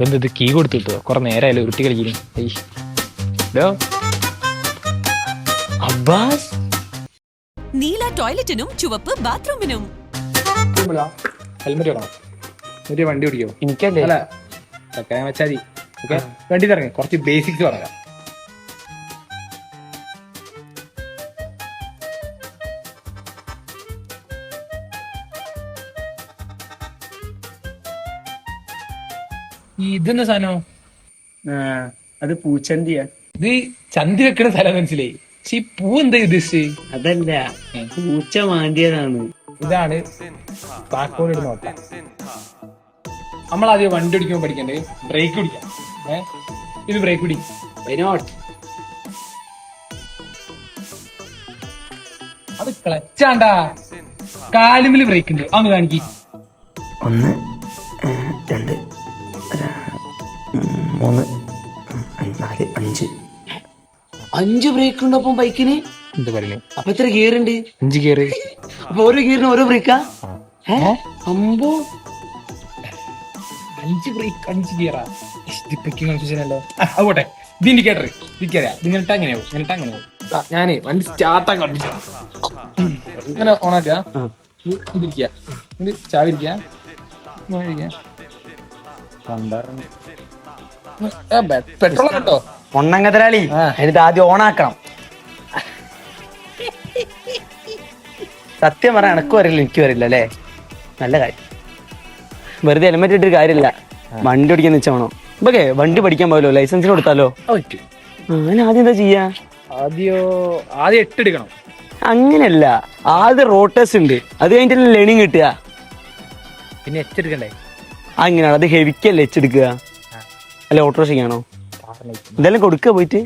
എന്തത് കീ കൊടുത്തിട്ടോ? കുറെ നേരമായാലും ഉരുട്ടി കളിക്കുന്നു. അബ്ബാസ് നീല ടോയ്ലറ്റിനും ചുവപ്പ് ബാത്റൂമിനും. ഹെൽമെറ്റ് വേണം. എന്നിട്ട് വണ്ടി ഓടിക്കോ? എനിക്കല്ലേ അല്ല ചക്കനെ വെച്ചാൽ മതി. ഓക്കെ, വണ്ടി ഇറങ്ങി കുറച്ച് ബേസിക്സ് പറയാം. ഇതെന്താ സാധനം? അത് പൂച്ചന്തിയാ. ഇത് ചന്തി വെക്കണ സ്ഥലം മനസ്സിലായി. പക്ഷെ ഈ പൂ എന്താ ഉദ്ദേശിച്ച്? അതല്ല, പൂച്ച മാന്തിയതാണ്. ഇതാണ് താക്കോലിടുന്ന ഓട്ട. നമ്മളാദ്യം വണ്ടി ഓടിക്കുമ്പോൾ പഠിക്കണ്ടേ ബ്രേക്ക് പിടിക്കാം. ഇത് ബ്രേക്ക് പിടി. അത് ക്ലച്ചാണ്ടാ, കാലുമില് ബ്രേക്ക് ഉണ്ട്. അതൊന്ന് കാണിക്ക്. 1 2 3 4 5 5 ബ്രേക്ക് ഉണ്ട് അപ്പം ബൈക്കിന്. എന്ത് പറയുന്നേ? അപ്പൊ എത്ര ഗിയർ ഉണ്ട്? 5 ഗിയറ്. അപ്പൊ ഓരോ ഗിയറിന് ഓരോ ബ്രേക്കാ? അമ്പോ 5 ബ്രേക്ക് 5 ഗിയറാ. കൺഫ്യൂഷനല്ലോ. അതുപോട്ടെ. ഇത് ഇൻഡിക്കേറ്റർ ഇരിക്കറിയാം. ഇതിങ്ങനട്ട് അങ്ങനെയാവും, ഇങ്ങനട്ട് അങ്ങനെയാവും. ഞാനേ വണ്ടി സ്റ്റാർട്ടാൻ കണ്ടിച്ച ഇങ്ങനെ ഓണാക്കുക. ഇതിരിക്കുക, ഇത് ചാവിരിക്കുക. പെട്രോൾ കേട്ടോ ഒന്നങ്കതരാളി. ഇത് ആദ്യം ഓണാക്കണം. സത്യം പറയാൻ എനക്കും അറിയില്ല, എനിക്കും അറിയില്ല അല്ലേ. നല്ല കാര്യം. വെറുതെ ഹെൽമെറ്റ് ഇട്ടൊരു കാര്യമില്ല. വണ്ടി ഓടിക്കാൻ വെച്ചാണോ ഇപ്പൊക്കെ വണ്ടി പഠിക്കാൻ പോലോ, ലൈസൻസിന് കൊടുത്താലോ? അങ്ങനെ ആദ്യം എന്താ ചെയ്യാ? ആദ്യം 8 എടുക്കണം. അങ്ങനെയല്ല, ആദ്യം റോഡ് ടെസ്റ്റ് ഉണ്ട്, അത് കഴിഞ്ഞിട്ട് ലേണിംഗ് കിട്ടുക. പിന്നെ എച്ച് എടുക്കണ്ടേ? അങ്ങനെയാണ്, അത് ഹെവിക്കല്ലേ എച്ച് എടുക്കുക. അല്ല ഓട്ടോറിക്ഷയ്ക്കാണോ? ഇതെല്ലാം കൊടുക്കുക പോയിട്ട്.